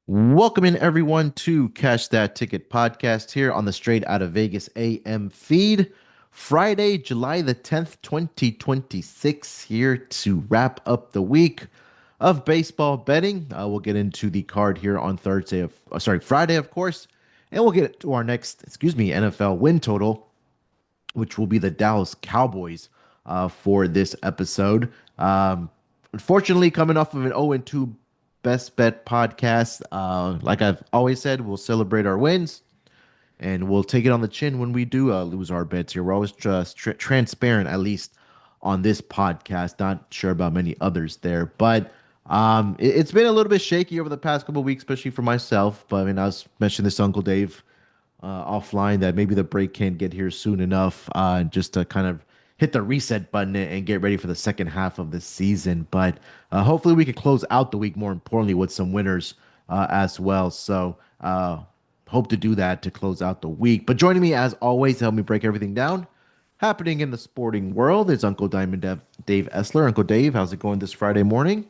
Welcome in everyone to Cash That Ticket podcast here on the Straight Out of Vegas AM feed. Friday, July the 10th, 2026, here to wrap up the week of baseball betting. We'll get into the card here on Friday, of course, and we'll get to our next, NFL win total, which will be the Dallas Cowboys for this episode. Unfortunately, coming off of an 0-2 best bet podcast, like I've always said, we'll celebrate our wins and we'll take it on the chin when we do lose our bets here. We're always just transparent, at least on this podcast. Not sure about many others there, but it's been a little bit shaky over the past couple of weeks, especially for myself. But I mean, I was mentioning this to Uncle Dave offline that maybe the break can't get here soon enough, just to kind of hit the reset button and get ready for the second half of the season. But hopefully we can close out the week, more importantly, with some winners as well. So hope to do that to close out the week. But joining me as always to help me break everything down happening in the sporting world is Uncle Diamond Dave Essler. Uncle Dave, how's it going this Friday morning?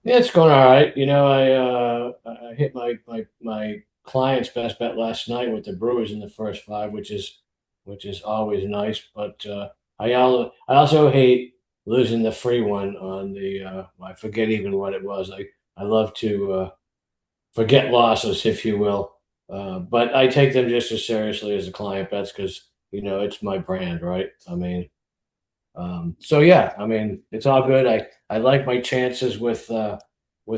Yeah, it's going all right. I hit my client's best bet last night with the Brewers in the first five, which is always nice. But I also hate losing the free one on the I forget even what it was. I love to forget losses, if you will. But I take them just as seriously as the client bets because it's my brand, right? So yeah, I mean, it's all good. I like my chances with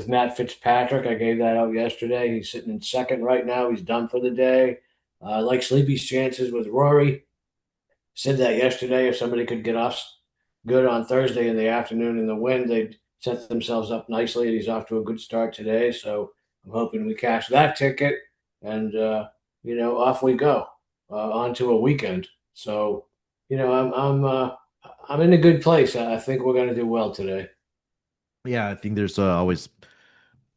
Matt Fitzpatrick. I gave that out yesterday. He's sitting in second right now. He's done for the day. I like Sleepy's chances with Rory. Said that yesterday. If somebody could get off good on Thursday in the afternoon in the wind, they'd set themselves up nicely. And he's off to a good start today. So I'm hoping we cash that ticket and off we go onto a weekend. So I'm in a good place. I think we're going to do well today. Yeah, I think there's always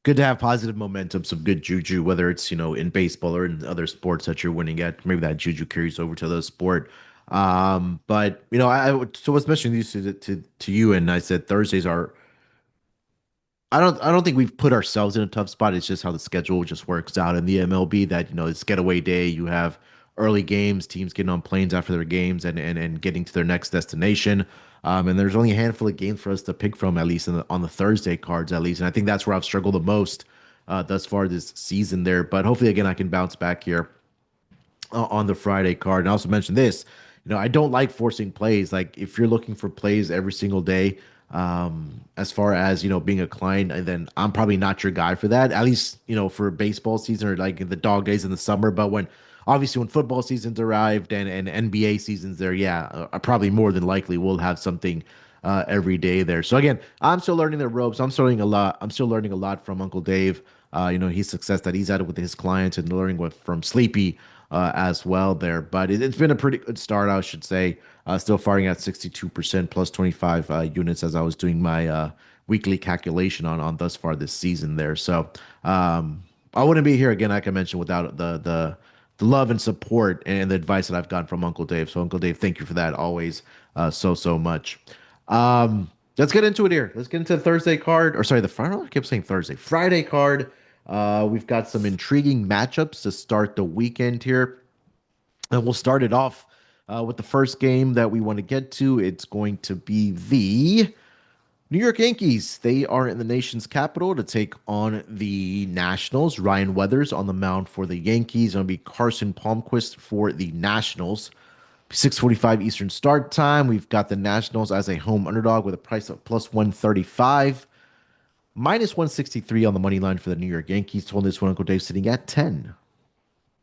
good to have positive momentum, some good juju, whether it's in baseball or in other sports that you're winning at. Maybe that juju carries over to the sport. But so I was mentioning these to you, and I said Thursdays are. I don't think we've put ourselves in a tough spot. It's just how the schedule just works out in the MLB. That it's getaway day. You have early games, teams getting on planes after their games and getting to their next destination. And there's only a handful of games for us to pick from, at least on the Thursday cards, at least. And I think that's where I've struggled the most thus far this season there. But hopefully, again, I can bounce back here on the Friday card. And I also mentioned this, I don't like forcing plays. Like if you're looking for plays every single day, as far as being a client, and then I'm probably not your guy for that. At least for baseball season or like the dog days in the summer. But when football season's arrived and NBA seasons there, yeah, probably more than likely we'll have something every day there. So again, I'm still learning the ropes. I'm still learning a lot. I'm still learning a lot from Uncle Dave. His success that he's had with his clients and learning from Sleepy as well there. But it's been a pretty good start, I should say. Still firing at 62% plus 25 units as I was doing my weekly calculation on thus far this season there. So I wouldn't be here again, like I mentioned, without the love and support and the advice that I've gotten from Uncle Dave. So Uncle Dave, thank you for that always so much. Let's get into it here. Let's get into the Thursday card, or sorry, the Friday. I kept saying Thursday, Friday card. We've got some intriguing matchups to start the weekend here. And we'll start it off with the first game that we want to get to. It's going to be the New York Yankees. They are in the nation's capital to take on the Nationals. Ryan Weathers on the mound for the Yankees. Going to be Carson Palmquist for the Nationals. 6:45 Eastern start time. We've got the Nationals as a home underdog with a price of plus 135. Minus 163 on the money line for the New York Yankees. Told this one, Uncle Dave, sitting at 10.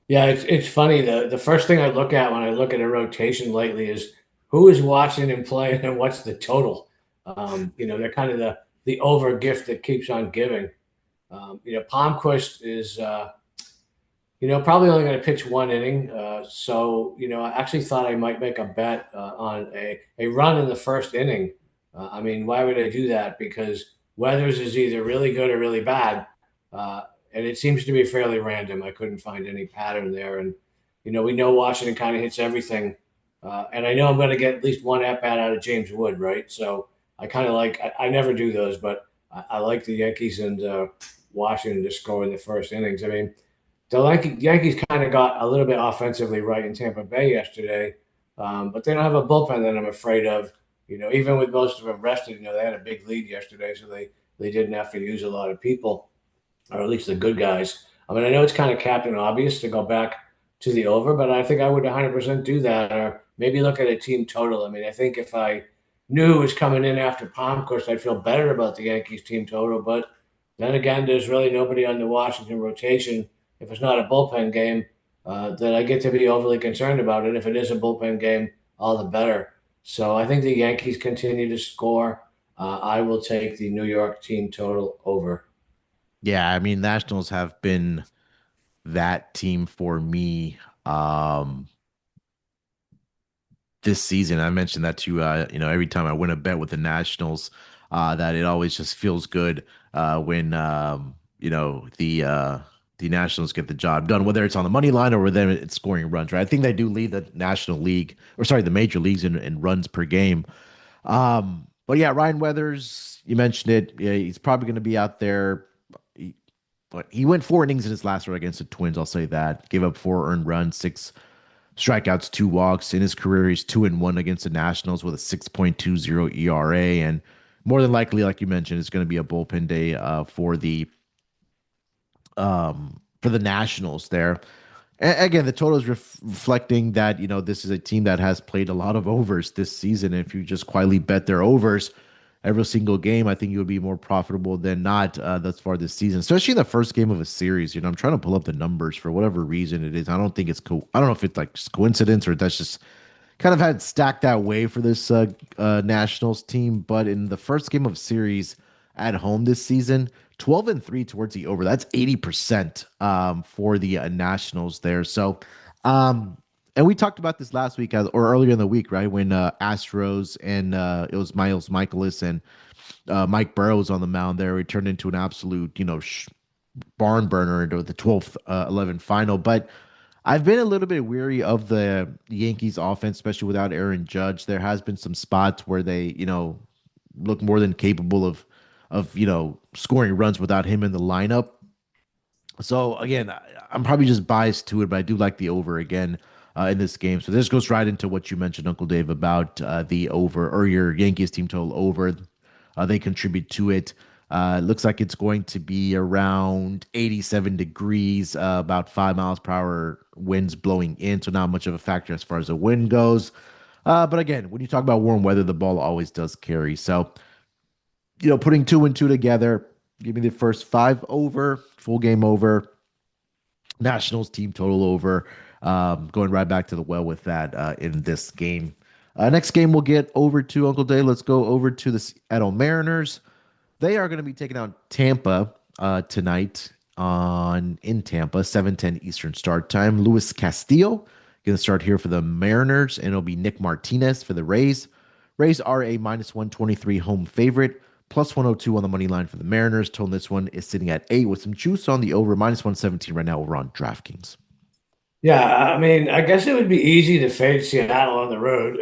Yeah, it's funny. The first thing I look at when I look at a rotation lately is who is watching and playing and what's the total. They're kind of the over gift that keeps on giving. Palmquist is probably only going to pitch one inning. So I actually thought I might make a bet on a run in the first inning. I mean, why would I do that? Because Weathers is either really good or really bad. And it seems to be fairly random. I couldn't find any pattern there. And, we know Washington kind of hits everything. And I know I'm going to get at least one at bat out of James Wood, right? So I kind of like, I never do those, but I like the Yankees. And Washington to score in the first innings. I mean, the Yankees kind of got a little bit offensively right in Tampa Bay yesterday, but they don't have a bullpen that I'm afraid of. Even with most of them rested, they had a big lead yesterday, so they didn't have to use a lot of people, or at least the good guys. I mean, I know it's kind of captain obvious to go back to the over, but I think I would 100% do that, or maybe look at a team total. I mean, I think if I knew it was coming in after Palmquist, I'd feel better about the Yankees team total. But then again, there's really nobody on the Washington rotation. If it's not a bullpen game, that I get to be overly concerned about it. If it is a bullpen game, all the better. So I think the Yankees continue to score. I will take the New York team total over. Yeah, I mean, Nationals have been that team for me this season. I mentioned that to every time I win a bet with the Nationals, that it always just feels good when the Nationals get the job done, whether it's on the money line or whether it's scoring runs. Right, I think they do lead the National League, or sorry, the major leagues in runs per game. But yeah, Ryan Weathers, you mentioned it. Yeah, he's probably going to be out there. But he went 4 innings in his last start against the Twins. I'll say that. Gave up 4 earned runs, 6 strikeouts, 2 walks. In his career, he's 2-1 against the Nationals with a 6.20 ERA. And more than likely, like you mentioned, it's going to be a bullpen day for the Nationals there. Again, the total is reflecting that this is a team that has played a lot of overs this season. If you just quietly bet their overs every single game, I think you would be more profitable than not thus far this season, especially in the first game of a series. I'm trying to pull up the numbers for whatever reason it is. I don't think it's cool. I don't know if it's like just coincidence or that's just kind of had stacked that way for this Nationals team. But in the first game of series at home this season, 12-3 towards the over. That's 80% for the Nationals there. So, and we talked about this last week or earlier in the week, right? When Astros and it was Miles Michaelis and Mike Burrows on the mound there. It turned into an absolute, barn burner into the 12th 11 final. But I've been a little bit weary of the Yankees offense, especially without Aaron Judge. There has been some spots where they, look more than capable of scoring runs without him in the lineup. So again, I'm probably just biased to it, but I do like the over again in this game. So this goes right into what you mentioned, Uncle Dave, about the over or your Yankees team total over. They contribute to it. Looks like it's going to be around 87 degrees, about 5 miles per hour winds blowing in. So not much of a factor as far as the wind goes. But again, when you talk about warm weather, the ball always does carry. So, putting two and two together, give me the first five over, full game over, Nationals team total over. Going right back to the well with that in this game. Next game, we'll get over to Uncle Dave. Let's go over to the Seattle Mariners. They are going to be taking on Tampa tonight in Tampa, 7:10 Eastern start time. Luis Castillo going to start here for the Mariners, and it'll be Nick Martinez for the Rays. Rays are a -123 home favorite, +102 on the money line for the Mariners. Total this one is sitting at 8 with some juice on the over, -117 right now over on DraftKings. Yeah, I mean, I guess it would be easy to fade Seattle on the road.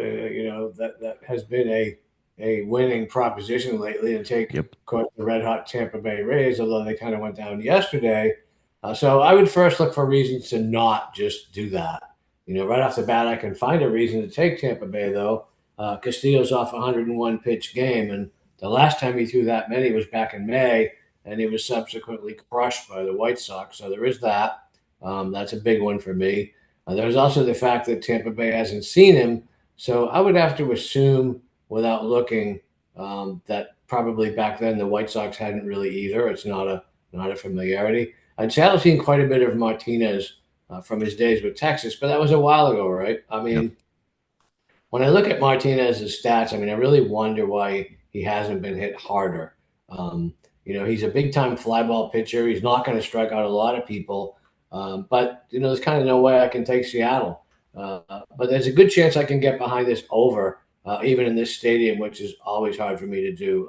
That has been a winning proposition lately, and take, Yep. of course, the red hot Tampa Bay Rays, although they kind of went down yesterday. So I would first look for reasons to not just do that. Right off the bat, I can find a reason to take Tampa Bay though. Castillo's off a 101 pitch game, and the last time he threw that many was back in May, and he was subsequently crushed by the White Sox. So there is that. That's a big one for me. There's also the fact that Tampa Bay hasn't seen him, so I would have to assume, without looking, that probably back then the White Sox hadn't really either. It's not a familiarity. And Seattle's seen quite a bit of Martinez from his days with Texas, but that was a while ago, right? I Yep. mean, when I look at Martinez's stats, I mean, I really wonder why he hasn't been hit harder. He's a big time fly ball pitcher. He's not going to strike out a lot of people. But there's kind of no way I can take Seattle. But there's a good chance I can get behind this over, even in this stadium, which is always hard for me to do.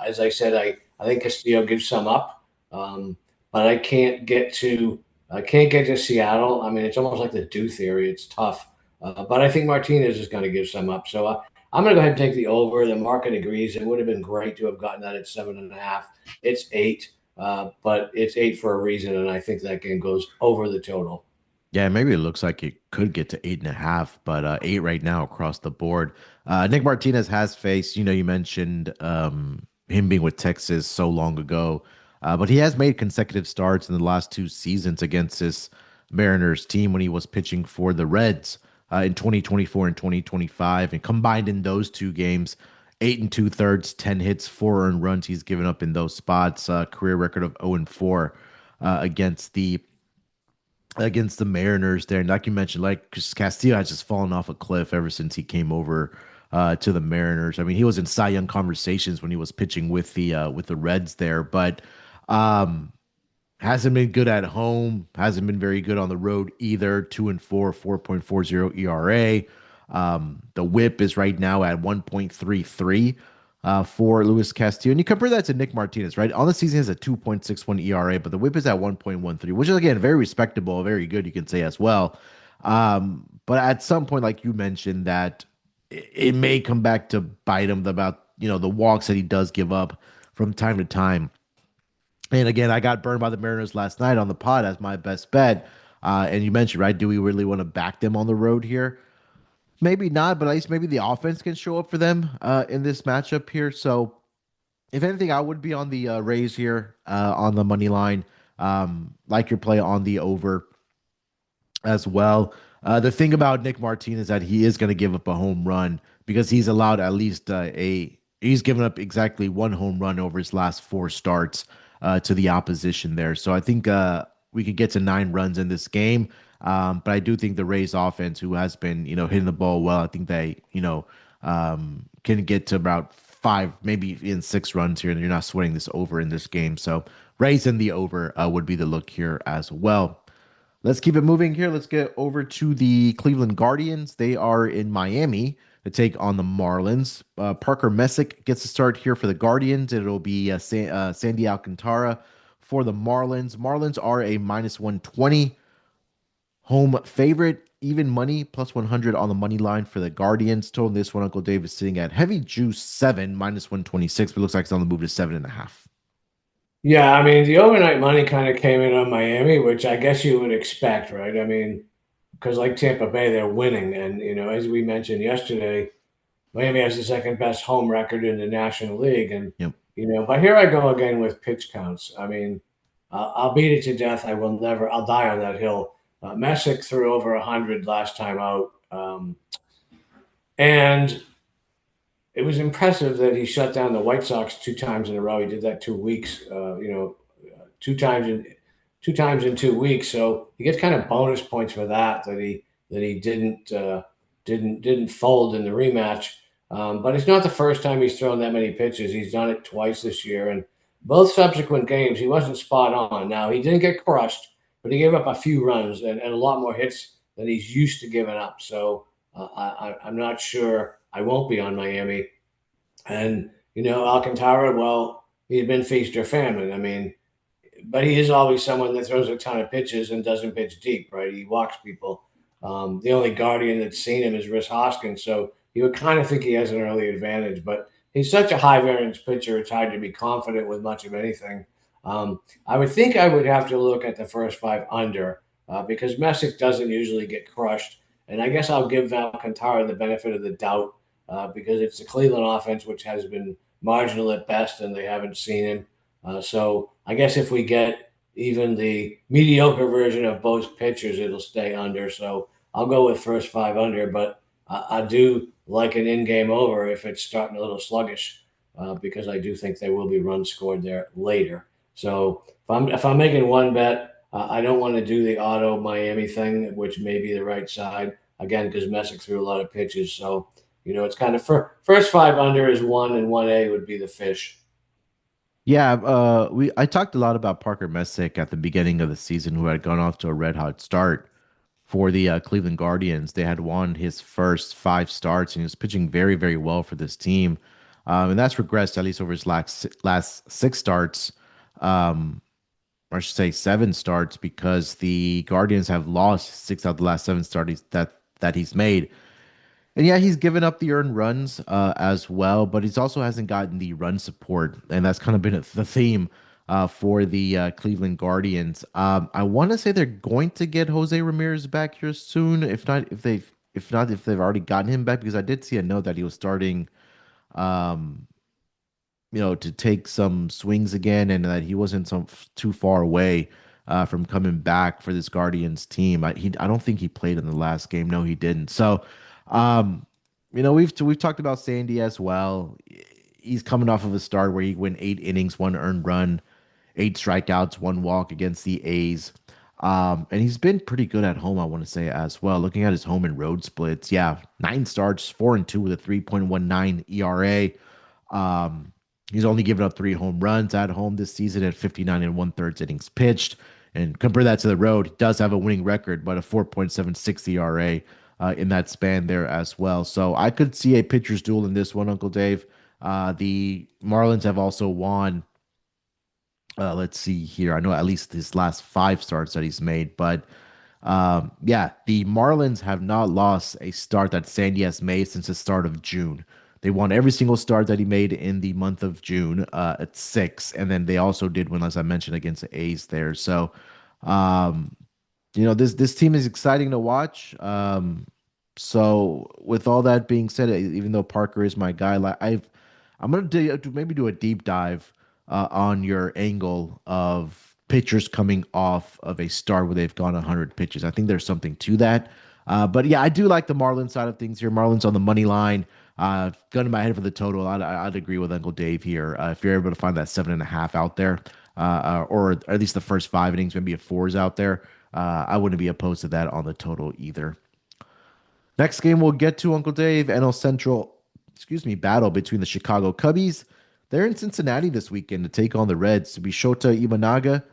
As I said, I think Castillo gives some up, but I can't get to Seattle. I mean, it's almost like the do theory. It's tough. But I think Martinez is going to give some up. So I'm going to go ahead and take the over. The market agrees. It would have been great to have gotten that at 7.5. It's 8. but it's 8 for a reason, and I think that game goes over the total. Yeah, maybe it looks like it could get to 8.5, but eight right now across the board. Nick Martinez has faced, you mentioned him being with Texas so long ago, but he has made consecutive starts in the last two seasons against this Mariners team when he was pitching for the Reds in 2024 and 2025. And combined in those two games, eight and two thirds, 10 hits, four earned runs he's given up in those spots, career record of 0 and 4 against the Mariners there. And like you mentioned, like Castillo has just fallen off a cliff ever since he came over to the Mariners. I mean, he was in Cy Young conversations when he was pitching with the Reds there, but um, hasn't been good at home. Hasn't been very good on the road either. 2 and 4, 4.40 ERA. The WHIP is right now at 1.33 for Luis Castillo. And you compare that to Nick Martinez, right? On the season, he has a 2.61 ERA, but the WHIP is at 1.13, which is, again, very respectable, very good, you can say as well. But at some point, like you mentioned, that it may come back to bite him about, the walks that he does give up from time to time. And again, I got burned by the Mariners last night on the pod as my best bet. And you mentioned, right? Do we really want to back them on the road here? Maybe not, but at least maybe the offense can show up for them in this matchup here. So, if anything, I would be on the Rays here on the money line. Like your play on the over as well. The thing about Nick Martinez is that he is going to give up a home run because he's allowed at least he's given up exactly one home run over his last four starts to the opposition there. So I think we could get to 9 runs in this game. But I do think the Rays offense, who has been, hitting the ball well, I think they, can get to about 5, maybe in 6 runs here, and you're not sweating this over in this game. So Rays in the over would be the look here as well. Let's keep it moving here. Let's get over to the Cleveland Guardians. They are in Miami to take on the Marlins. Parker Messick gets to start here for the Guardians. It'll be Sandy Alcantara for the Marlins. Marlins are a -120 home favorite. Even money, +100 on the money line for the Guardians. Total this one, Uncle Dave is sitting at heavy juice 7, -126, but looks like it's on the move to 7.5. Yeah, I mean, the overnight money kind of came in on Miami, which I guess you would expect, right? I mean, because like Tampa Bay, they're winning. And, as we mentioned yesterday, Miami has the second best home record in the National League. And, Yep. but here I go again with pitch counts. I mean, I'll beat it to death. I'll die on that hill. Messick threw over 100 last time out. And it was impressive that he shut down the White Sox 2 times in a row. He did that 2 weeks, two times in 2 weeks. So he gets kind of bonus points for that he didn't fold in the rematch. But it's not the first time he's thrown that many pitches. He's done it twice this year, and both subsequent games he wasn't spot on. Now he didn't get crushed, but he gave up a few runs and a lot more hits than he's used to giving up. So I'm not sure. I won't be on Miami. And, Alcantara, well, he had been feast or famine. I mean, but he is always someone that throws a ton of pitches and doesn't pitch deep, right? He walks people. The only Guardian that's seen him is Rhys Hoskins. So you would kind of think he has an early advantage, but he's such a high variance pitcher, it's hard to be confident with much of anything. I would think I would have to look at the first 5 under because Messick doesn't usually get crushed. And I guess I'll give Alcantara the benefit of the doubt because it's the Cleveland offense, which has been marginal at best, and they haven't seen him. So I guess if we get even the mediocre version of both pitchers, it'll stay under. So I'll go with first 5 under, but I do like an in-game over if it's starting a little sluggish because I do think there will be runs scored there later. So if I'm making one bet, I don't want to do the auto Miami thing, which may be the right side again because Messick threw a lot of pitches. So it's kind of first 5 under is 1 and 1A would be the fish. Yeah, I talked a lot about Parker Messick at the beginning of the season, who had gone off to a red hot start for the Cleveland Guardians. They had won his first 5 starts, and he was pitching very, very well for this team. And that's regressed at least over his last 6 starts, or I should say 7 starts, because the Guardians have lost 6 out of the last 7 starts that he's made. And yeah, he's given up the earned runs as well, but he's also hasn't gotten the run support, and that's kind of been the theme for the Cleveland Guardians. I want to say they're going to get Jose Ramirez back here soon. If they've already gotten him back, because I did see a note that he was starting, um, to take some swings again, and that he wasn't too far away from coming back for this Guardians team. I don't think he played in the last game. No, he didn't. So, um, we've talked about Sandy as well. He's coming off of a start where he went 8 innings, 1 earned run, 8 strikeouts, 1 walk against the A's. And he's been pretty good at home, I want to say as well. Looking at his home and road splits, yeah, 9 starts, 4-2 with a 3.19 ERA. Um, he's only given up 3 home runs at home this season at 59 and 1/3 innings pitched. And compare that to the road, he does have a winning record, but a 4.76 ERA in that span there as well. So I could see a pitcher's duel in this one, Uncle Dave. The Marlins have also won. Let's see here. I know at least his last 5 starts that he's made, but yeah, the Marlins have not lost a start that Sandy has made since the start of June. They won every single start that he made in the month of June at 6, and then they also did win, as I mentioned, against the A's there. So, um, this team is exciting to watch. So with all that being said, even though Parker is my guy, I'm gonna maybe do a deep dive on your angle of pitchers coming off of a start where they've gone 100 pitches. I think there's something to that. But yeah, I do like the Marlins side of things here. Marlins on the money line. Gun in my head for the total. I'd agree with Uncle Dave here. If you're able to find that 7.5 out there, or at least the first 5 innings, maybe a fours out there, I wouldn't be opposed to that on the total either. Next game we'll get to, Uncle Dave, NL Central, excuse me, battle between the Chicago Cubbies. They're in Cincinnati this weekend to take on the Reds. To be Shota Imanaga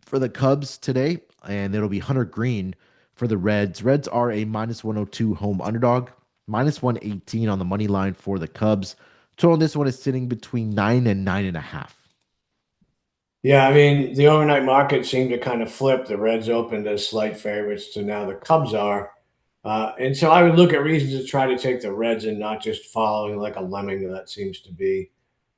for the Cubs today, and it'll be Hunter Green for the Reds. Reds are a -102 home underdog, -118 on the money line for the Cubs. Total on this one is sitting between 9 and 9.5. Yeah, I mean, the overnight market seemed to kind of flip. The Reds opened as slight favorites to now the Cubs are. And so I would look at reasons to try to take the Reds and not just following like a lemming. That seems to be,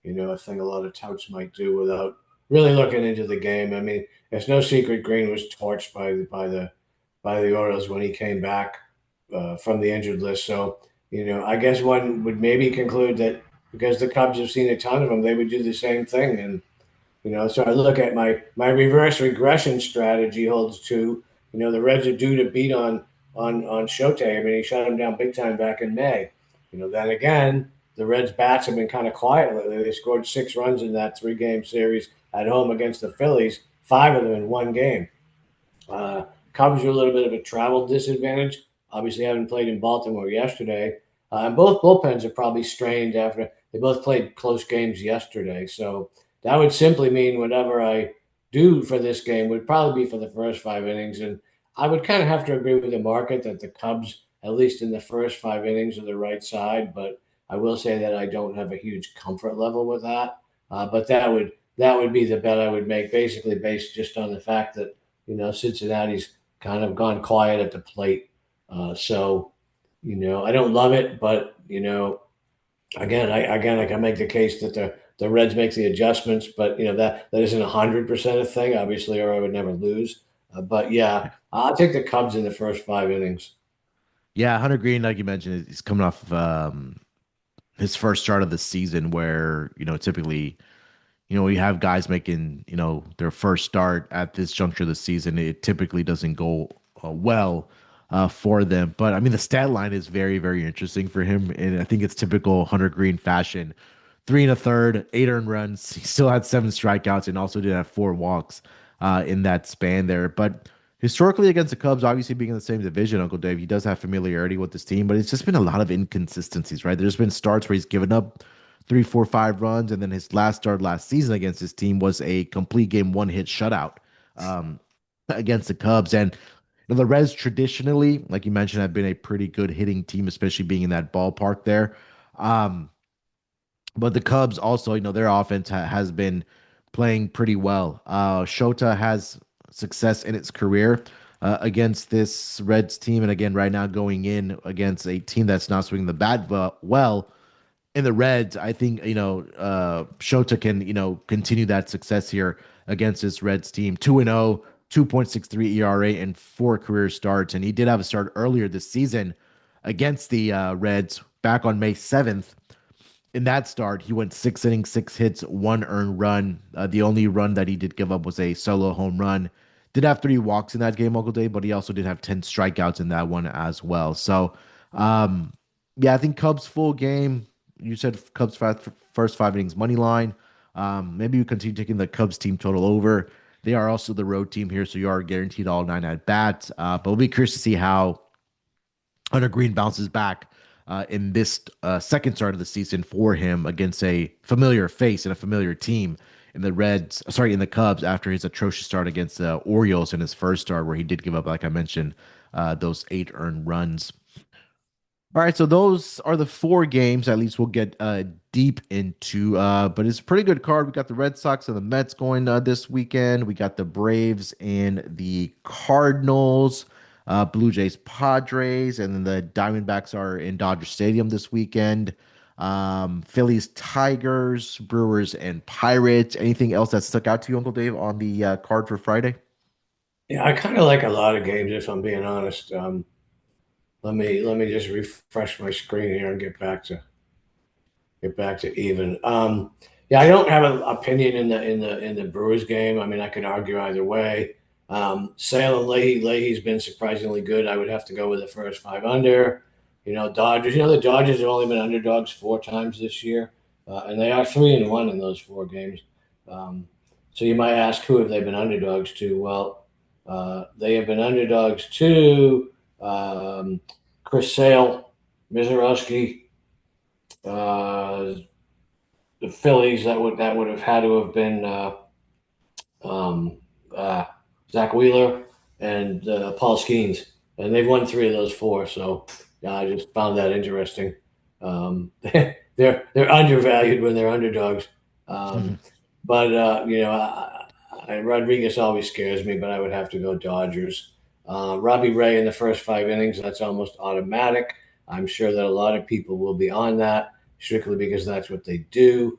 a thing a lot of touts might do without really looking into the game. I mean, it's no secret Green was torched by the Orioles when he came back from the injured list. So, I guess one would maybe conclude that because the Cubs have seen a ton of them, they would do the same thing. And so I look at my reverse regression strategy holds true. The Reds are due to beat on Shote. I mean, he shut him down big time back in May. Then again, the Reds bats have been kind of quiet lately. They scored 6 runs in that 3-game series at home against the Phillies, 5 of them in one game. Cubs are a little bit of a travel disadvantage. Obviously, haven't played in Baltimore yesterday. And both bullpens are probably strained after they both played close games yesterday. So that would simply mean whatever I do for this game would probably be for the first 5 innings. And I would kind of have to agree with the market that the Cubs, at least in the first 5 innings, are the right side. But I will say that I don't have a huge comfort level with that. But that would be the bet I would make, basically based just on the fact that Cincinnati's kind of gone quiet at the plate. So I don't love it, but I can make the case that the Reds make the adjustments, but that isn't 100% a thing, obviously, or I would never lose. But yeah, I'll take the Cubs in the first 5 innings. Yeah, Hunter Green, like you mentioned, he's coming off of, his first start of the season where, typically, you have guys making, their first start at this juncture of the season. It typically doesn't go well for them. But I mean, the stat line is very, very interesting for him. And I think it's typical Hunter Green fashion. 3 1/3, 8 earned runs. He still had 7 strikeouts and also did have 4 walks in that span there. But historically, against the Cubs, obviously being in the same division, Uncle Dave, he does have familiarity with this team, but it's just been a lot of inconsistencies, right? There's been starts where he's given up 3, 4, 5 runs, and then his last start last season against his team was a complete game 1 hit shutout um, against the Cubs. And the Reds traditionally, like you mentioned, have been a pretty good hitting team, especially being in that ballpark there. Um, but the Cubs also, their offense has been playing pretty well. Shota has success in its career against this Reds team, and again, right now going in against a team that's not swinging the bat well. in the Reds, I think Shota can continue that success here against this Reds team. 2-0, 2.63 ERA and four career starts, and he did have a start earlier this season against the Reds back on May 7th. In that start, he went 6 innings, 6 hits, one earned run. The only run that he did give up was a solo home run. Did have 3 walks in that game, Uncle Dave, but he also did have 10 strikeouts in that one as well. So, um, yeah, I think Cubs full game. You said Cubs first 5 innings money line. Maybe you continue taking the Cubs team total over. They are also the road team here, so you are guaranteed all 9 at bats. But we'll be curious to see how Hunter Green bounces back in this second start of the season for him against a familiar face and a familiar team in the Cubs after his atrocious start against the Orioles in his first start, where he did give up, like I mentioned, those 8 earned runs. All right, so those are the 4 games. At least we'll get deep into. But it's a pretty good card. We got the Red Sox and the Mets going this weekend. We got the Braves and the Cardinals, Blue Jays, Padres, and then the Diamondbacks are in Dodger Stadium this weekend. Phillies, Tigers, Brewers, and Pirates. Anything else that stuck out to you, Uncle Dave, on the card for Friday? Yeah, I kind of like a lot of games, if I'm being honest. Let me just refresh my screen here and get back to even. Yeah, I don't have an opinion in the Brewers game. I mean, I can argue either way. Salem Leahy's been surprisingly good. I would have to go with the first five under. Dodgers. The Dodgers have only been underdogs 4 times this year, and they are 3-1 in those 4 games. Um, so you might ask, who have they been underdogs to? Well, they have been underdogs to Chris Sale, Mizorowski, uh, the Phillies. That would have had to have been um, uh, Zach Wheeler and Paul Skeens, and they've won 3 of those 4. So yeah, I just found that interesting. They're undervalued when they're underdogs, um, but Rodriguez always scares me. But I would have to go Dodgers. Robbie Ray in the first 5 innings, that's almost automatic. I'm sure that a lot of people will be on that strictly because that's what they do.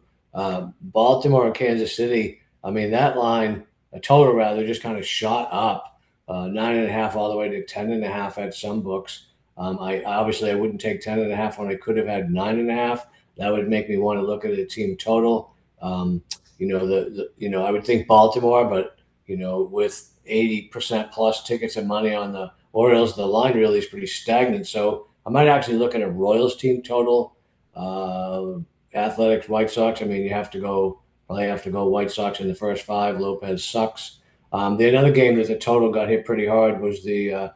Baltimore and Kansas City, I mean, that line, a total rather, just kind of shot up 9.5 all the way to 10.5 at some books. I obviously I wouldn't take 10.5 when I could have had 9.5. That would make me want to look at the team total. I would think Baltimore, but with 80% plus tickets and money on the Orioles, the line really is pretty stagnant. So I might actually look at a Royals team total. Uh, Athletics, White Sox. I mean, probably have to go White Sox in the first 5. Lopez sucks. The another game that the total got hit pretty hard was the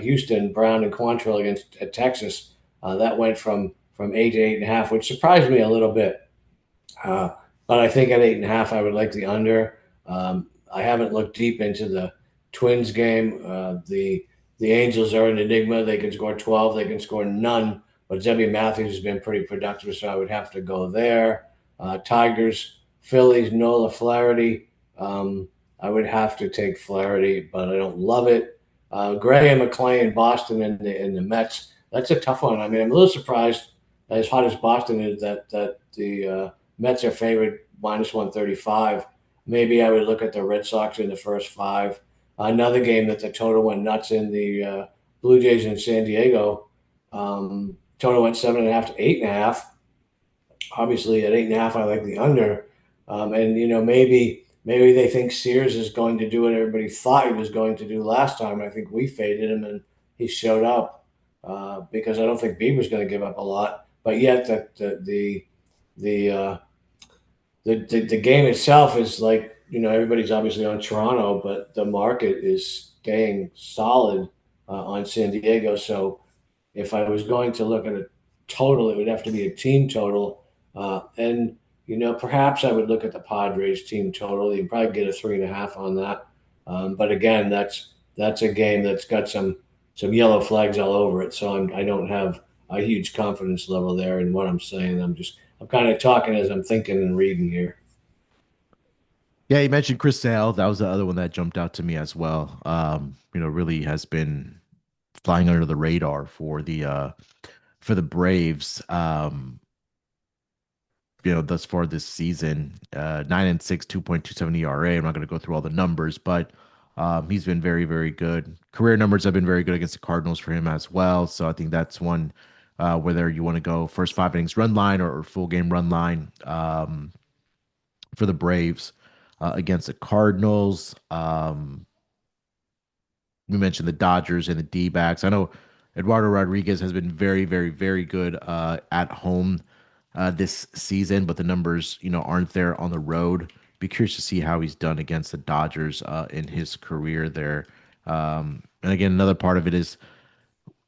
Houston Brown and Quantrill against Texas. That went from 8 to 8.5, which surprised me a little bit. Uh, but I think at 8.5, I would like the under. I haven't looked deep into the Twins game. The Angels are an enigma. They can score 12. They can score none. But Zebby Matthews has been pretty productive, so I would have to go there. Tigers, Phillies, Nola Flaherty. I would have to take Flaherty, but I don't love it. Graham, McClain, Boston, and the Mets. That's a tough one. I mean, I'm a little surprised, as hot as Boston is, that the Mets are favored -135. Maybe I would look at the Red Sox in the first 5. Another game that the total went nuts in, the Blue Jays in San Diego. Total went 7.5 to 8.5. Obviously, at 8.5, I like the under. And maybe they think Sears is going to do what everybody thought he was going to do last time. I think we faded him, and he showed up because I don't think Bieber's going to give up a lot. But yet, the uh, the game itself is like, everybody's obviously on Toronto, but the market is staying solid on San Diego. So if I was going to look at a total, it would have to be a team total. And perhaps I would look at the Padres team total. You'd probably get a 3.5 on that. But again, that's a game that's got some yellow flags all over it. So I don't have a huge confidence level there in what I'm saying. I'm kind of talking as I'm thinking and reading here. Yeah, you mentioned Chris Sale. That was the other one that jumped out to me as well. Really has been flying under the radar for the for the Braves. Thus far this season, 9-6, 2.27 ERA. I'm not going to go through all the numbers, but he's been very, very good. Career numbers have been very good against the Cardinals for him as well. So I think that's one whether you want to go first 5 innings run line or full game run line for the Braves against the Cardinals. We mentioned the Dodgers and the D-backs. I know Eduardo Rodriguez has been very, very, very good at home this season, but the numbers, aren't there on the road. Be curious to see how he's done against the Dodgers in his career there. And again, another part of it is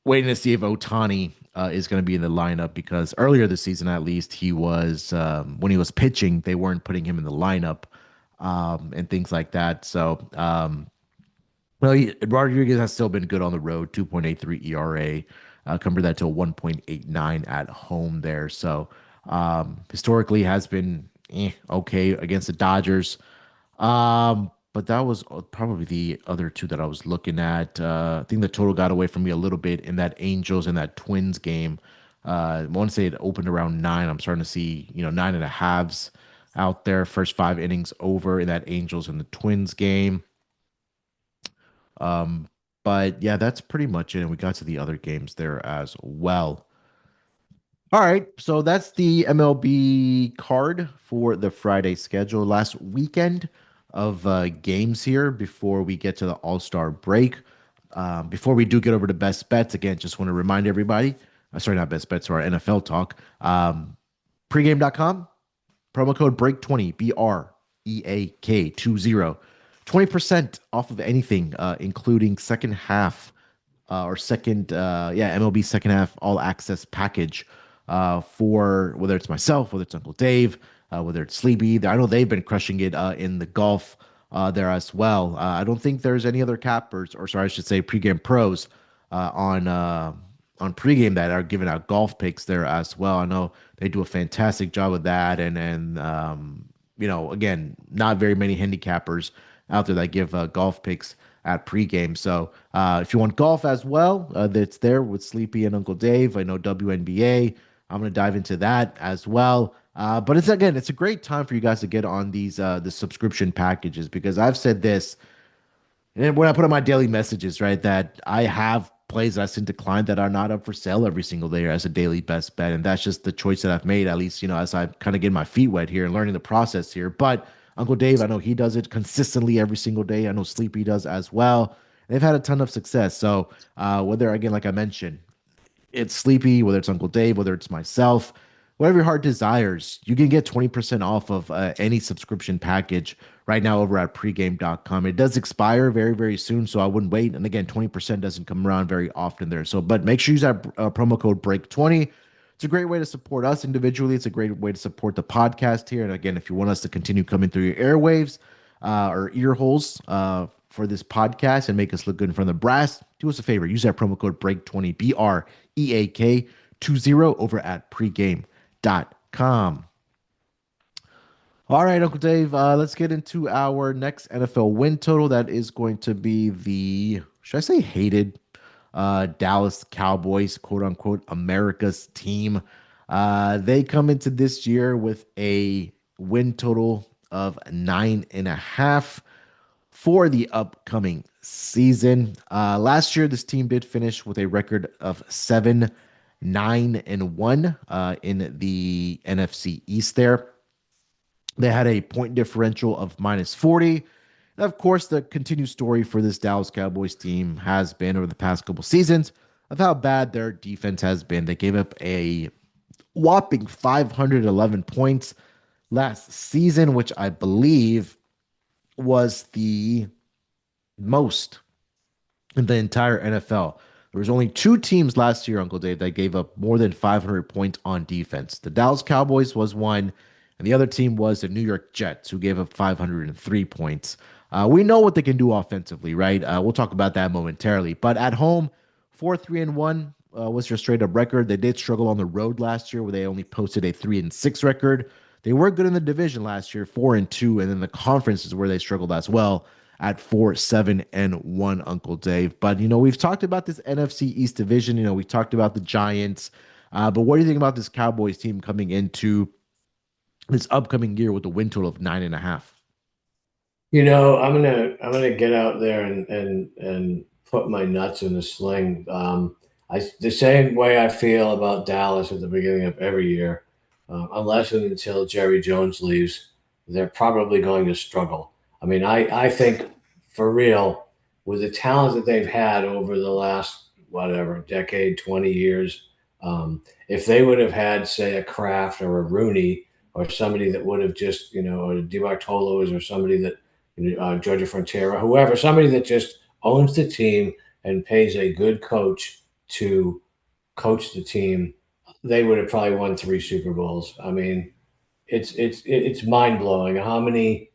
waiting to see if Otani is going to be in the lineup because earlier this season, at least, he was when he was pitching, they weren't putting him in the lineup and things like that. So well, Rodriguez has still been good on the road, 2.83 ERA. Compare that to a 1.89 at home there. So historically has been okay against the Dodgers. But that was probably the other two that I was looking at. I think the total got away from me a little bit in that Angels and that Twins game. I want to say it opened around 9. I'm starting to see, 9.5s out there. First 5 innings over in that Angels and the Twins game. Um, but yeah, that's pretty much it. And we got to the other games there as well. All right, so that's the MLB card for the Friday schedule. Last weekend of games here before we get to the All-Star break. Before we do get over to best bets, again, just want to remind everybody, sorry, not best bets, or our NFL talk. Pregame.com, promo code break20, BREAK 20% off of anything, including second half or second, MLB second half all access package for whether it's myself, whether it's Uncle Dave, whether it's Sleepy. I know they've been crushing it in the golf there as well. I don't think there's any other cappers, or sorry, I should say pregame pros on pregame that are giving out golf picks there as well. I know they do a fantastic job with that, and again, not very many handicappers out there that give golf picks at pregame. So if you want golf as well, that's there with Sleepy and Uncle Dave. I know WNBA. I'm going to dive into that as well. But it's a great time for you guys to get on these the subscription packages because I've said this and when I put on my daily messages, right, that I have plays that I send to client that are not up for sale every single day as a daily best bet. And that's just the choice that I've made, at least, as I kind of get my feet wet here and learning the process here. But Uncle Dave, I know he does it consistently every single day. I know Sleepy does as well. They've had a ton of success. So whether, again, like I mentioned, it's Sleepy, whether it's Uncle Dave, whether it's myself, whatever your heart desires, you can get 20% off of any subscription package right now over at pregame.com. It does expire very, very soon, so I wouldn't wait. And again, 20% doesn't come around very often there. So, but make sure you use that promo code BREAK20. It's a great way to support us individually. It's a great way to support the podcast here. And again, if you want us to continue coming through your airwaves or ear holes for this podcast and make us look good in front of the brass, do us a favor. Use that promo code BREAK20, BREAK20 over at pregame.com. All right, Uncle Dave, let's get into our next NFL win total. That is going to be the, should I say hated, Dallas Cowboys, quote unquote, America's team. They come into this year with a win total of 9.5 for the upcoming season. Last year, this team did finish with a record of 7-9-1 in the NFC East there. They had a point differential of -40. And of course, the continued story for this Dallas Cowboys team has been over the past couple seasons of how bad their defense has been. They gave up a whopping 511 points last season, which I believe was the most in the entire NFL. There was only 2 teams last year, Uncle Dave, that gave up more than 500 points on defense. The Dallas Cowboys was one, and the other team was the New York Jets, who gave up 503 points. We know what they can do offensively, right? We'll talk about that momentarily. But at home, 4-3-1 was their straight up record. They did struggle on the road last year, where they only posted a 3-6 record. They were good in the division last year, 4-2, and then the conference is where they struggled as well at 4-7-1, Uncle Dave. But we've talked about this NFC East division. We talked about the Giants. But what do you think about this Cowboys team coming into this upcoming year with a win total of 9.5? I'm gonna get out there and put my nuts in the sling. The same way I feel about Dallas at the beginning of every year, unless and until Jerry Jones leaves, they're probably going to struggle. I think for real, with the talent that they've had over the last whatever decade, 20 years, if they would have had, say, a Kraft or a Rooney or somebody that would have just, or DiBartolo's or somebody that Georgia Frontera, whoever, somebody that just owns the team and pays a good coach to coach the team, they would have probably won three Super Bowls. I mean, it's mind blowing how many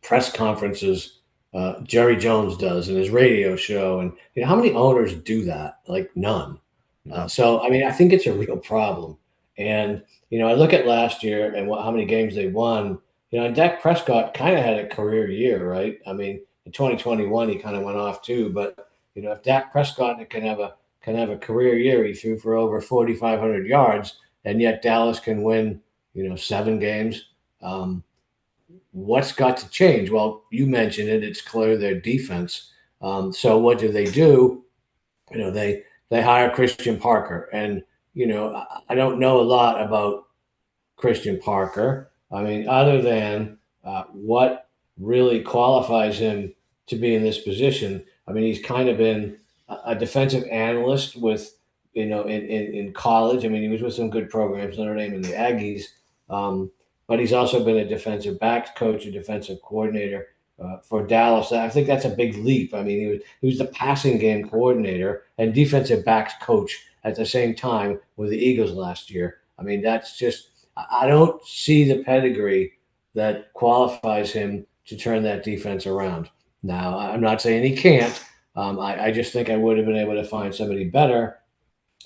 press conferences Jerry Jones does in his radio show, and how many owners do that? Like none. No. I think it's a real problem. And I look at last year and how many games they won. And Dak Prescott kind of had a career year, right? I mean, in 2021 he kind of went off too. But if Dak Prescott can have a career year, he threw for over 4,500 yards, and yet Dallas can win 7 games. Um, what's got to change? Well, you mentioned it. It's clear their defense. So what do? They hire Christian Parker, and I don't know a lot about Christian Parker. I mean, other than what really qualifies him to be in this position. I mean, he's kind of been a defensive analyst with, in college. I mean, he was with some good programs, Notre Dame and the Aggies. Um, but he's also been a defensive backs coach, a defensive coordinator for Dallas. I think that's a big leap. I mean, he was the passing game coordinator and defensive backs coach at the same time with the Eagles last year. I mean, that's just, I don't see the pedigree that qualifies him to turn that defense around. Now, I'm not saying he can't. I just think I would have been able to find somebody better.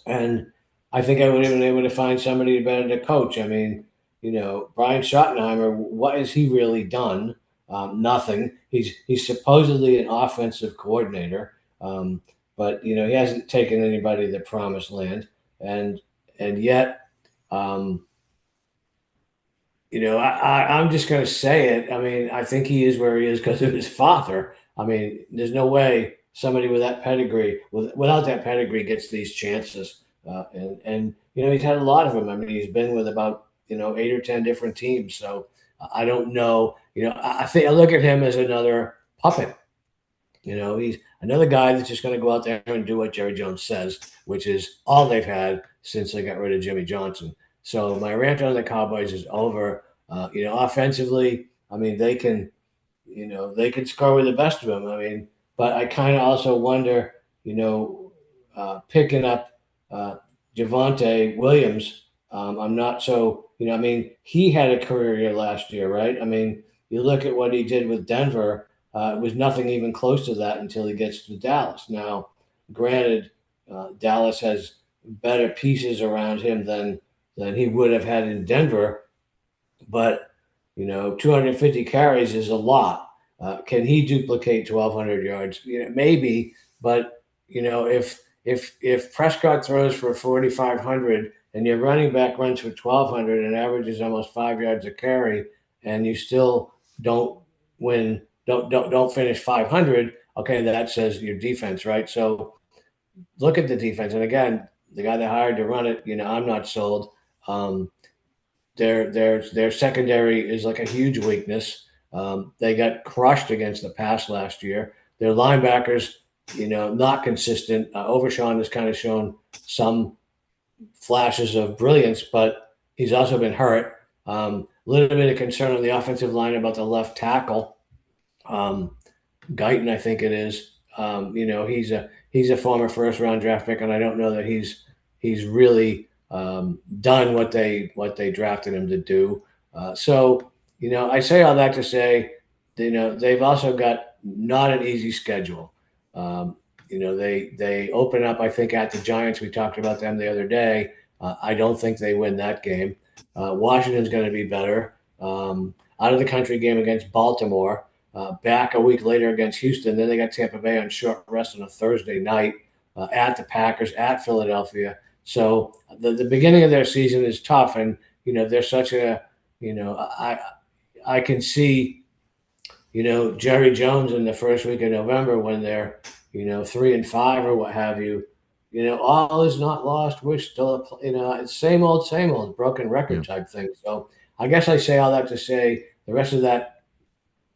And I think I would have been able to find somebody better to coach. I mean, Brian Schottenheimer, what has he really done? Nothing. He's supposedly an offensive coordinator, but he hasn't taken anybody to the promised land, and yet, um, I'm just going to say it. I mean, I think he is where he is because of his father. I mean, there's no way somebody with that pedigree, without that pedigree, gets these chances. And he's had a lot of them. I mean, he's been with about 8 or 10 different teams. So I don't know. I think I look at him as another puppet. He's another guy that's just going to go out there and do what Jerry Jones says, which is all they've had since they got rid of Jimmy Johnson. So my rant on the Cowboys is over. Offensively, I mean, they can score with the best of them. I mean, but I kind of also wonder, picking up uh, Javante Williams. I'm not so, I mean, he had a career year last year, right? I mean, you look at what he did with Denver. It was nothing even close to that until he gets to Dallas. Now, granted, Dallas has better pieces around him than he would have had in Denver, but 250 carries is a lot. Can he duplicate 1,200 yards? Maybe, but if Prescott throws for 4,500 and your running back runs for 1,200 and averages almost 5 yards a carry, and you still don't win, don't finish 500. Okay, that says your defense, right? So look at the defense, and again, the guy they hired to run it, I'm not sold. Um, their secondary is like a huge weakness. They got crushed against the pass last year. Their linebackers, not consistent. Overshawn has kind of shown some flashes of brilliance, but he's also been hurt. A little bit of concern on the offensive line about the left tackle, Guyton, I think it is. He's a former first round draft pick, and I don't know that he's really done what they drafted him to do. I say all that to say, they've also got not an easy schedule. They open up, I think, at the Giants. We talked about them the other day. I don't think they win that game. Washington's going to be better. Out of the country game against Baltimore. Back a week later against Houston. Then they got Tampa Bay on short rest on a Thursday night. At the Packers, at Philadelphia. So the beginning of their season is tough, and they're such a I can see Jerry Jones in the first week of November when they're 3-5 or what have you. All is not lost. We're still it's same old broken Yeah. record type thing. So I guess I say all that to say the rest of that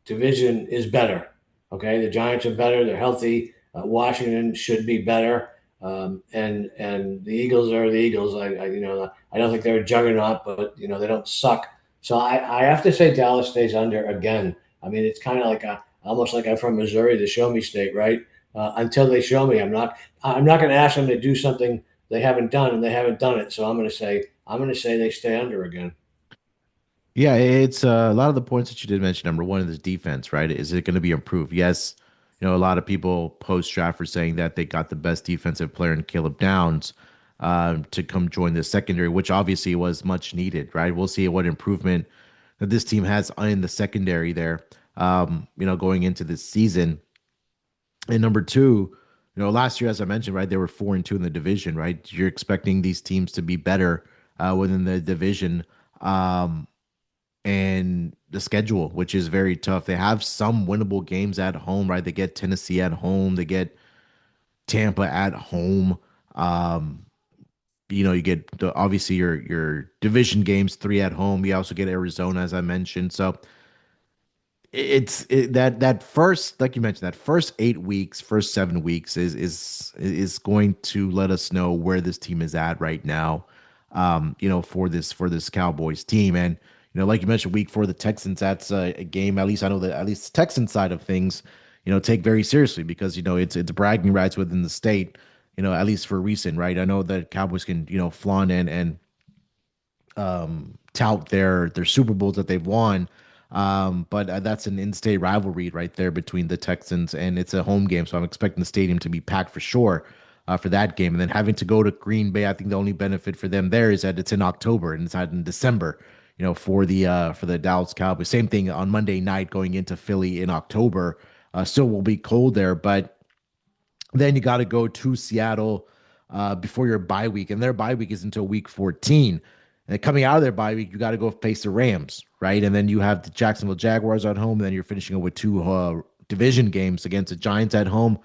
division is better. Okay, the Giants are better. They're healthy. Washington should be better. And the Eagles are the Eagles. I don't think they're a juggernaut, but they don't suck. So I have to say Dallas stays under again. I mean, it's kind of like almost like I'm from Missouri, the show me state, right? Until they show me, I'm not going to ask them to do something they haven't done, and they haven't done it. So I'm going to say they stay under again. Yeah, it's a lot of the points that you did mention. Number one is defense, right? Is it going to be improved? Yes. A lot of people post draft are saying that they got the best defensive player in Caleb Downs to come join the secondary, which obviously was much needed, right? We'll see what improvement that this team has in the secondary there, going into this season. And number two, last year, as I mentioned, right, they were 4-2 in the division, right? You're expecting these teams to be better within the division. And the schedule, which is very tough. They have some winnable games at home, right? They get Tennessee at home, they get Tampa at home. Um, you get obviously your division games, three at home. You also get Arizona, as I mentioned. So that first, like you mentioned, that first 8 weeks, first 7 weeks is going to let us know where this team is at right now. For this Cowboys team, and like you mentioned, week 4, the Texans. That's a game. At least I know that at least the Texan side of things, take very seriously because it's bragging rights within the state. At least for recent, right? I know that Cowboys can flaunt and tout their Super Bowls that they've won. But that's an in-state rivalry right there between the Texans, and it's a home game, so I'm expecting the stadium to be packed for sure for that game. And then having to go to Green Bay, I think the only benefit for them there is that it's in October and it's not in December. For the Dallas Cowboys, same thing on Monday night going into Philly in October. Still will be cold there, but then you got to go to Seattle before your bye week, and their bye week is until week 14. And coming out of their bye week, you got to go face the Rams, right? And then you have the Jacksonville Jaguars at home. And then you're finishing up with two division games against the Giants at home,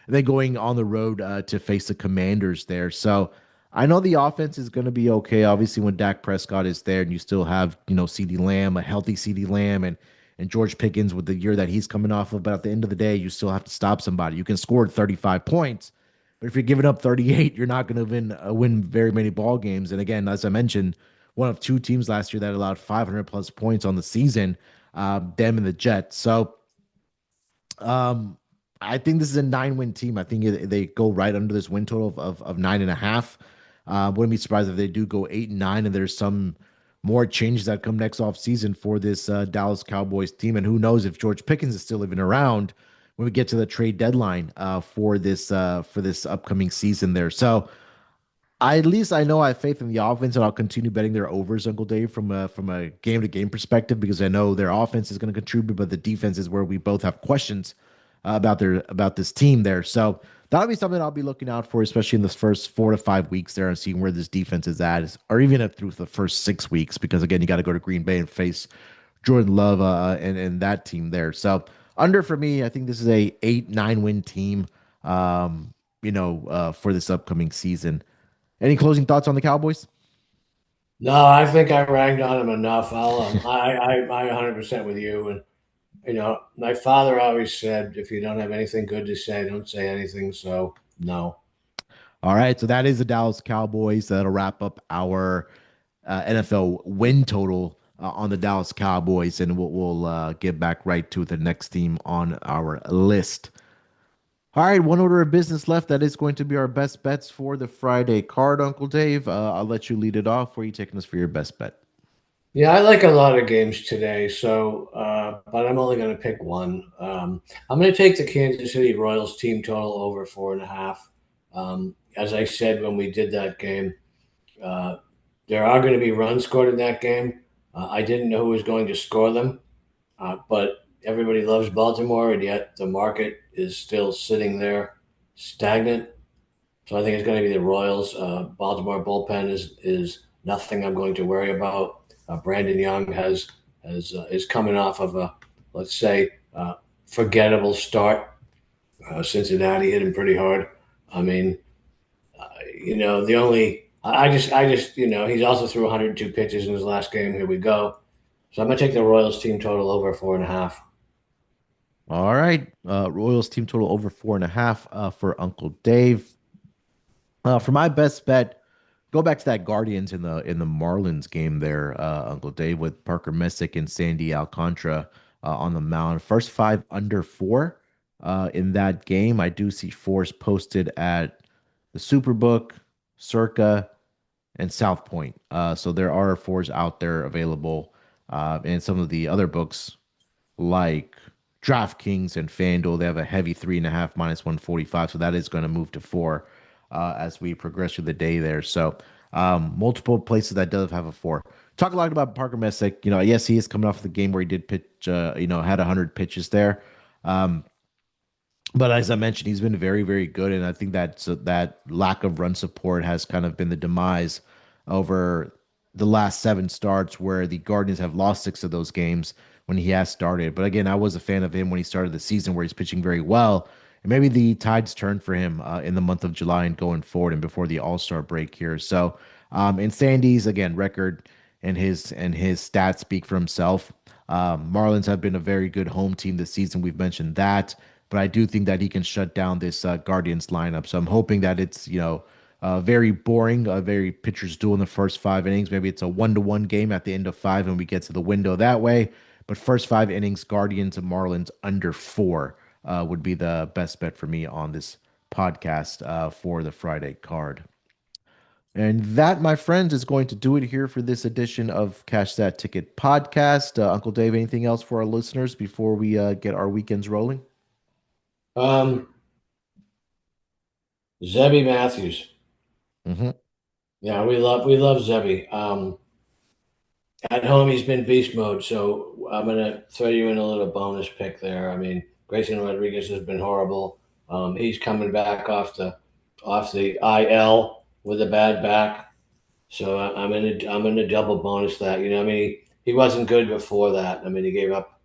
and then going on the road to face the Commanders there. So I know the offense is going to be okay. Obviously, when Dak Prescott is there, and you still have CeeDee Lamb, a healthy CeeDee Lamb, and George Pickens with the year that he's coming off of. But at the end of the day, you still have to stop somebody. You can score 35 points, but if you're giving up 38, you're not going to win very many ball games. And again, as I mentioned, one of two teams last year that allowed 500 plus points on the season, them and the Jets. So um, I think this is a 9-win team. I think they go right under this win total of 9.5. Wouldn't be surprised if they do go 8-9, and there's some more changes that come next offseason for this Dallas Cowboys team. And who knows if George Pickens is still even around when we get to the trade deadline for this upcoming season there. So at least I know I have faith in the offense, and I'll continue betting their overs, Uncle Dave, from a game to game perspective, because I know their offense is going to contribute, but the defense is where we both have questions about this team there. So that'll be something I'll be looking out for, especially in this first 4 to 5 weeks there, and seeing where this defense is at, or even through the first 6 weeks, because again, you got to go to Green Bay and face Jordan Love and that team there. So under for me, I think this is a 8-9 win team. For this upcoming season. Any closing thoughts on the Cowboys? No, I think I ragged on him enough. I 100% with you. And my father always said, if you don't have anything good to say, don't say anything. So no. All right, so that is the Dallas Cowboys. That'll wrap up our NFL win total on the Dallas Cowboys, and we'll get back right to the next team on our list. All right, one order of business left. That is going to be our best bets for the Friday card, Uncle Dave. I'll let you lead it off. Where are you taking us for your best bet? Yeah, I like a lot of games today. So, but I'm only going to pick one. I'm going to take the Kansas City Royals team total over 4.5. As I said when we did that game, uh, there are going to be runs scored in that game. I didn't know who was going to score them. But everybody loves Baltimore, and yet the market is still sitting there stagnant. So I think it's going to be the Royals. Baltimore bullpen is nothing I'm going to worry about. Brandon Young has is coming off of a, let's say, forgettable start. Cincinnati hit him pretty hard. I mean, the only I just he's also threw 102 pitches in his last game. Here we go. So I'm gonna take the Royals team total over 4.5. All right. Royals team total over 4.5 for Uncle Dave. For my best bet, go back to that Guardians in the Marlins game there, Uncle Dave, with Parker Messick and Sandy Alcantara on the mound. First five under four in that game. I do see fours posted at the Superbook, Circa, and South Point. So there are fours out there available, and some of the other books like DraftKings and FanDuel, they have a heavy 3.5 -145. So that is going to move to four as we progress through the day there. So multiple places that does have a four. Talk a lot about Parker Messick. Yes, he is coming off the game where he did pitch, had 100 pitches there. Um, but as I mentioned, he's been very, very good, and I think that lack of run support has kind of been the demise over the last seven starts, where the Guardians have lost six of those games when he has started. But again, I was a fan of him when he started the season, where he's pitching very well, and maybe the tides turn for him in the month of July and going forward, and before the All Star break here. So, and Sandy's again record and his stats speak for himself. Marlins have been a very good home team this season. We've mentioned that, but I do think that he can shut down this Guardians lineup. So I'm hoping that it's very boring, a very pitcher's duel in the first five innings. Maybe it's a 1-1 game at the end of five, and we get to the window that way. But first five innings, Guardians and Marlins under four would be the best bet for me on this podcast for the Friday card. And that, my friends, is going to do it here for this edition of Cash That Ticket podcast. Uncle Dave, anything else for our listeners before we get our weekends rolling? Um, Zebby Matthews. Hmm. Yeah, we love Zebby. At home, he's been beast mode. So I'm gonna throw you in a little bonus pick there. I mean, Grayson Rodriguez has been horrible. He's coming back off the IL with a bad back. So I'm in a double bonus that. I mean, he wasn't good before that. I mean, he gave up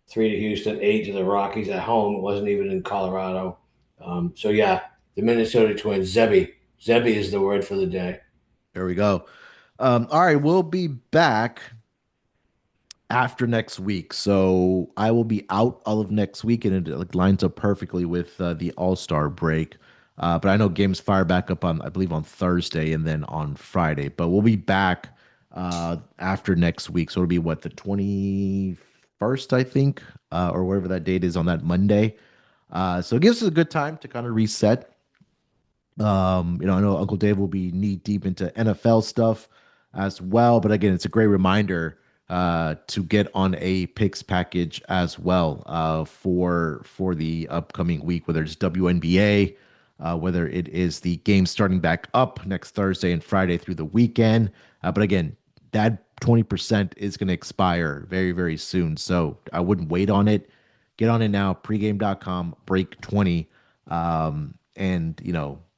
3 to Houston, 8 to the Rockies at home. It wasn't even in Colorado. So yeah, the Minnesota Twins. Zebby is the word for the day. There we go. All right, we'll be back after next week. So I will be out all of next week, and it like lines up perfectly with the All Star break. But I know games fire back up on, I believe, on Thursday and then on Friday. But we'll be back after next week. So it'll be what, the 21st, I think, or whatever that date is on that Monday. So it gives us a good time to kind of reset. I know Uncle Dave will be knee deep into NFL stuff as well. But again, it's a great reminder to get on a picks package as well for the upcoming week, whether it's WNBA, whether it is the game starting back up next Thursday and Friday through the weekend. But again, that 20% is going to expire very, very soon. So I wouldn't wait on it. Get on it now, pregame.com, break 20. And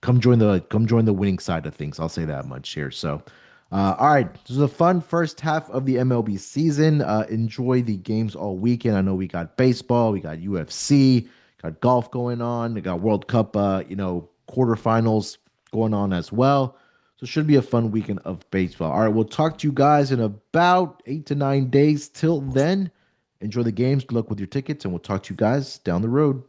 come join the winning side of things. I'll say that much here. So all right, this was a fun first half of the MLB season. Enjoy the games all weekend. I know we got baseball, we got UFC, got golf going on, we got World Cup quarterfinals going on as well. So it should be a fun weekend of baseball. All right, we'll talk to you guys in about 8 to 9 days. Till then, enjoy the games, good luck with your tickets, and we'll talk to you guys down the road.